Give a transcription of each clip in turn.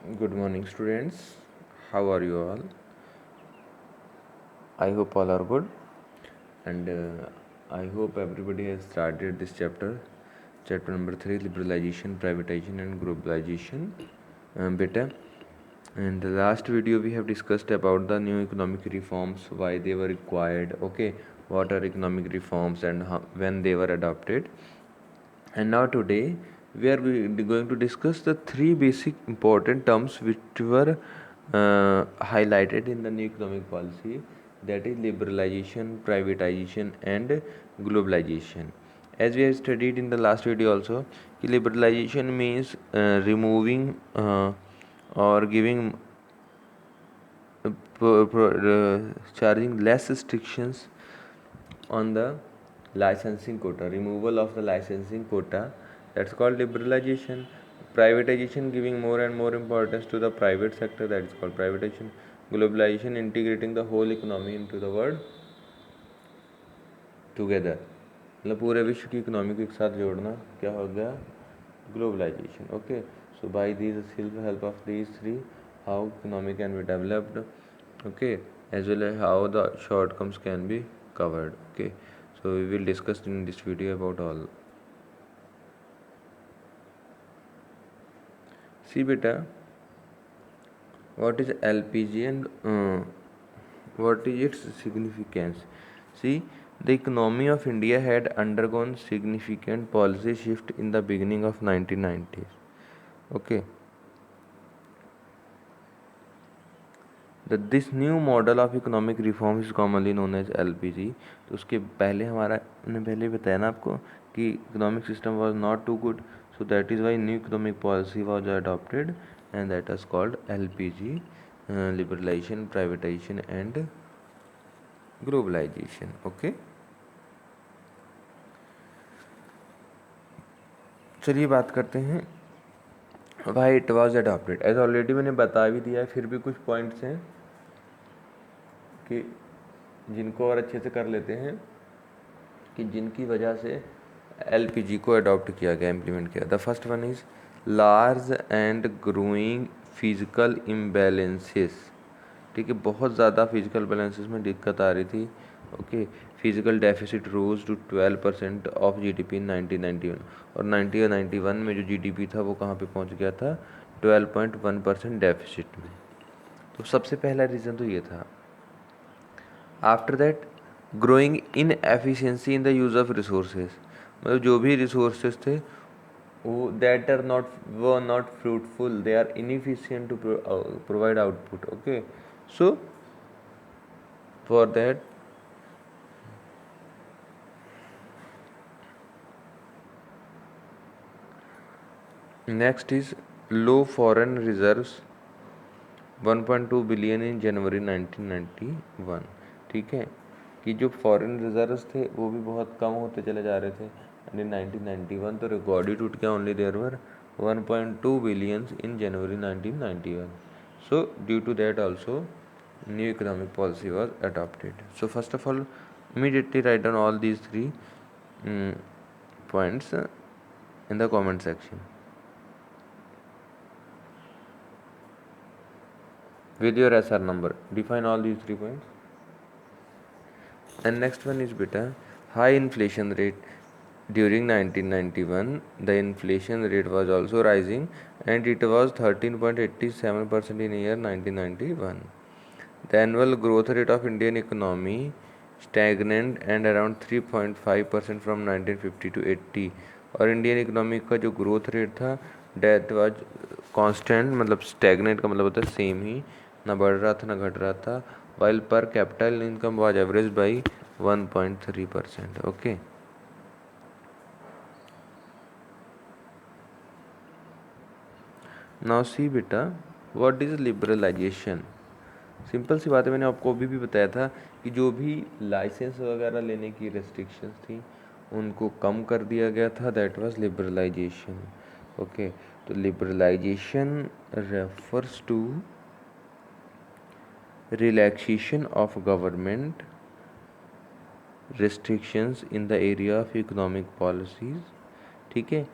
Good morning, students. How are you all? I hope all are good, and I hope everybody has started this chapter number 3, liberalization, privatization, and globalization. Beta. In the last video, we have discussed about the new economic reforms, why they were required. Okay, what are economic reforms and when they were adopted. And now today we are going to discuss the three basic important terms which were highlighted in the new economic policy, that is liberalization, privatization, and globalization. As we have studied in the last video also, liberalization means removing or giving charging less restrictions on the licensing quota, removal of the licensing quota, that's called liberalization. Privatization, giving more and more importance to the private sector, that is called privatization. Globalization, integrating the whole economy into the world together, मतलब पूरे विश्व की economy को एक साथ जोड़ना, क्या हो गया, globalisation. Okay, so by this help of these three how economy can be developed, okay, as well as how the shortcomings can be covered. Okay, so we will discuss in this video about all. See beta, what is LPG and what is its significance? See, the economy of India had undergone significant policy shift in the beginning of 1990s. Okay, this new model of economic reform is commonly known as LPG. तो उसके पहले मैंने पहले बताया ना आपको कि economic system was not too good, so that is why new economic policy was adopted and that is called LPG, liberalisation, privatisation and globalisation. Okay, चलिए बात करते हैं why it was adopted. As already मैंने बता भी दिया है, फिर भी कुछ पॉइंट्स हैं कि जिनको और अच्छे से कर लेते हैं, कि जिनकी वजह से LPG को अडॉप्ट किया गया, इम्प्लीमेंट किया. The first one is large and growing physical imbalances. ठीक है, बहुत ज़्यादा फिजिकल बैलेंसेस में दिक्कत आ रही थी. Okay, fiscal deficit rose to 12% of GDP in 1991, और 1991 में जो GDP था वो कहाँ पे पहुँच गया था, 12.1% डेफिसिट में. तो सबसे पहला रीज़न तो ये था. After that, growing in efficiency in the use of resources, मतलब जो भी रिसोर्सेज थे वो that are not were not fruitful, they are inefficient to provide output. Okay, so for that next is low foreign reserves, 1.2 billion in January 1991. ठीक है, कि जो foreign reserves थे वो भी बहुत कम होते चले जा रहे थे. एंड इन 1991 तो रिकॉर्ड ही टूट गया, only there were 1.2 billions in January 1991. So due to that also new economic policy was adopted. So first of all, immediately write down all these three points in the comment section with your SR number. Define all these 3 points. And next one is beta, high inflation rate. During 1991, the inflation rate was also rising and it was 13.87% in year 1991. The annual growth rate of Indian economy stagnant and around 3.5% from 1950 to 80. और Indian economy का जो growth rate था date was constant, मतलब stagnant का मतलब होता है same ही, ना बढ़ रहा था ना घट रहा था. वाइल पर capital income was average by 1.3%. Okay, now see बेटा, व्हाट इज़ लिबरलाइजेशन. सिंपल सी बात है, मैंने आपको अभी भी बताया था कि जो भी लाइसेंस वगैरह लेने की रेस्ट्रिक्शंस थी उनको कम कर दिया गया था, दैट वाज लिबरलाइजेशन. ओके, तो liberalisation refers to relaxation of government restrictions in the area of economic policies. ठीक है,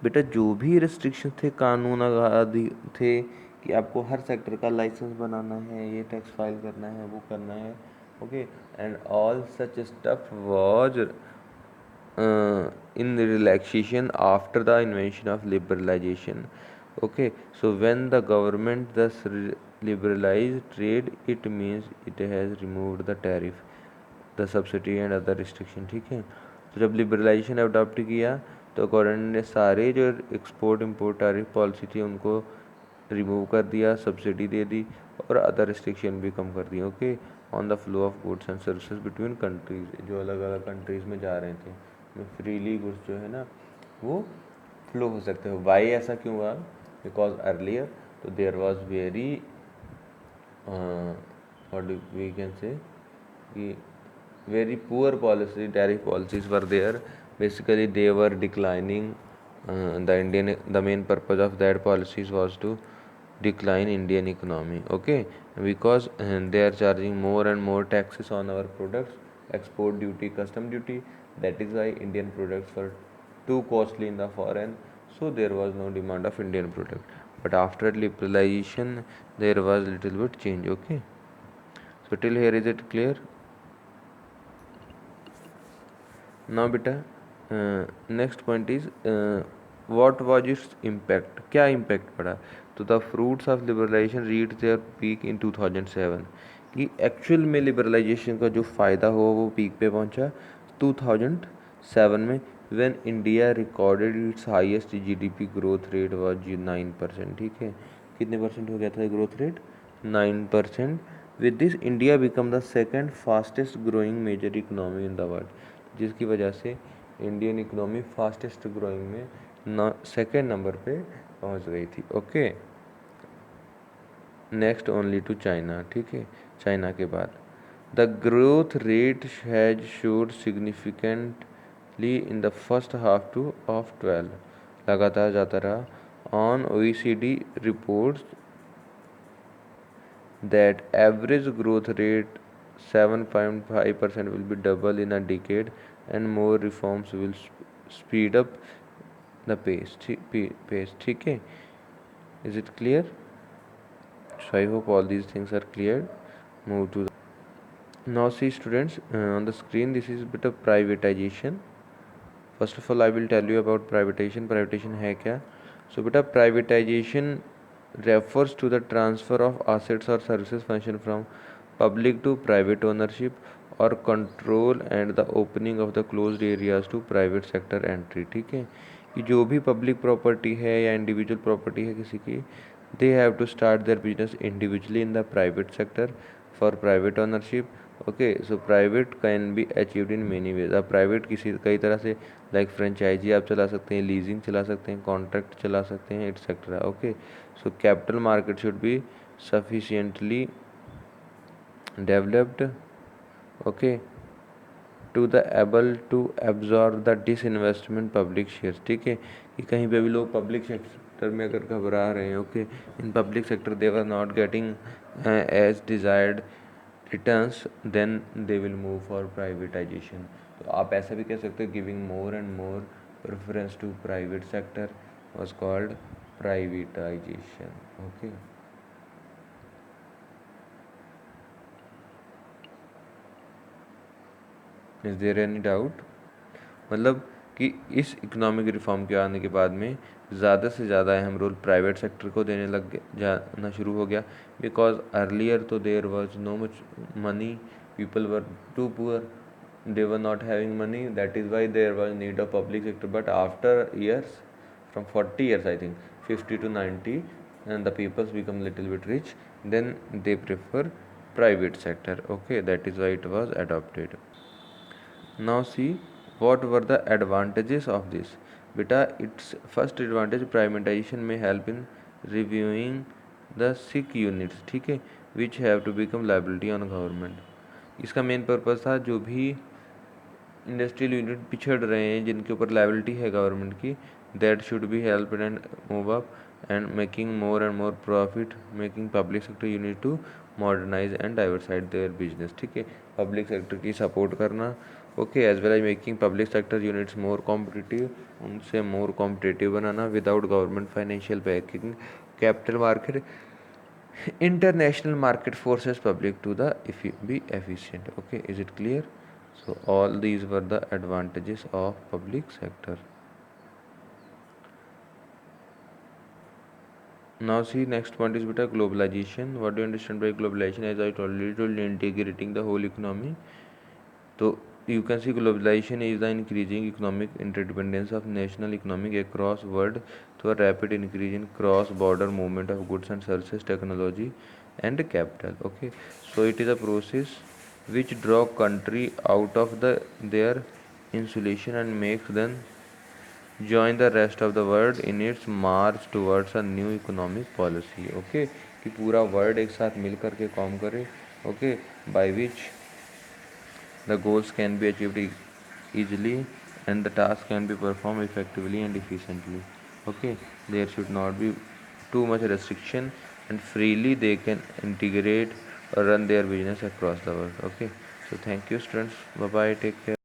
बेटा जो भी रिस्ट्रिक्शन थे, कानून आदि थे कि आपको हर सेक्टर का लाइसेंस बनाना है, ये टैक्स फाइल करना है, वो करना है, okay, and all such stuff was in the relaxation after the invention of liberalization. Okay, so when the government thus liberalized trade, it means it has removed the tariff, the subsidy and other restriction. ठीक है, तो जब liberalisation adopt किया तो government ने सारे जो export import tariff policy थी उनको रिमूव कर दिया, सब्सिडी दे दी और अदर रिस्ट्रिक्शन भी कम कर दी। Okay, on the flow of goods and services between countries, जो अलग अलग कंट्रीज में जा रहे थे फ्रीली गुड्स जो है ना वो फ्लो हो सकते हो। वाई ऐसा क्यों हुआ? बिकॉज अर्लियर तो there was very what we can say कि very poor policy, tariff policies were there. Basically they were declining, the main purpose of that policies was to decline Indian economy. Okay, because they are charging more and more taxes on our products, export duty, custom duty. That is why Indian products were too costly in the foreign, so there was no demand of Indian product. But after liberalization there was little bit change. Okay, so till here is it clear? Now बेटा next point is what was its impact, क्या impact पड़ा? तो the fruits of liberalisation reach their peak in 2007, कि actual में liberalisation का जो फ़ायदा हुआ वो पीक पे पहुंचा 2007 में, when India recorded its highest GDP growth rate was 9%। ठीक है, कितने परसेंट हो गया था growth rate? 9%। With this India become the second fastest growing major economy in the world, जिसकी वजह से इंडियन इकोनॉमी फास्टेस्ट ग्रोइंग में सेकेंड नंबर पे पहुंच गई थी। Okay, next only to China. ठीक है, चाइना के बाद the growth rate has showed significantly in the first half two of 12, लगातार जाता रहा। On OECD reports that average growth rate 7.5% will be double in a decade and more reforms will speed up the pace. ठीक है, is it clear? So I hope all these things are clear. Move to now see students, on the screen this is bit of privatization. First of all I will tell you about privatization. Privatization है क्या? So बेटा privatization refers to the transfer of assets or services function from public to private ownership or control and the opening of the closed areas to private sector entry। ठीक है, कि जो भी public property है या individual property है किसी की, they have to start their business individually in the private sector for private ownership। Okay, so private can be achieved in many ways. आप प्राइवेट किसी कई तरह से लाइक फ्रेंचाइजी आप चला सकते हैं, लीजिंग चला सकते हैं, कॉन्ट्रैक्ट चला सकते हैं, etcetera. Okay, so capital market should be sufficiently developed, okay, to the able to absorb the disinvestment public shares. ठीक है, कि कहीं पे भी लोग पब्लिक सेक्टर में अगर घबरा रहे हैं, okay, in public sector they were not getting as desired returns, then they will move for privatisation. तो आप ऐसा भी कह सकते हो, giving more and more preference to private sector was called privatisation. Okay, is there any doubt? मतलब कि इस इकोनॉमिक रिफॉर्म के आने के बाद में ज़्यादा से ज़्यादा अहम रोल प्राइवेट सेक्टर को देने लग जाना शुरू हो गया। बिकॉज अर्लियर तो there was no much money, people were too poor, they were not having money, that is why there was need of public sector. But after years, from 40 years I think 50 to 90, and the peoples become little bit rich, then they prefer private sector। okay, that is why it was adopted। now see what were the advantages of this? beta, its first advantage, privatization may help in reviewing the sick units, ठीक है, which have to become liability on government। इसका main purpose था जो भी industrial unit पिछड़ रहे हैं जिनके ऊपर लाइबिलिटी है गवर्नमेंट की, that should be help and move up and making more and more profit, making public sector unit to modernise and diversify their business. ठीक है, पब्लिक सेक्टर की सपोर्ट करना okay, as well as making public sector units more competitive, उनसे more competitive बनाना without government financial backing, capital market, international market forces public to the be efficient. Okay, is it clear? So all these were the advantages of public sector. Now see, next point is beta globalization. What do you understand by globalization? As I told you, integrating the whole economy. So you can see globalization is the increasing economic interdependence of national economic across world through a rapid increase in cross-border movement of goods and services, technology and capital. Okay, so it is a process which draw country out of their insulation and makes them join the rest of the world in its march towards a new economic policy. Okay, कि पूरा world एक साथ मिल करके काम करे. Okay, by which the goals can be achieved easily and the task can be performed effectively and efficiently. Okay, there should not be too much restriction and freely they can integrate or run their business across the world. Okay, so thank you students, bye bye, take care.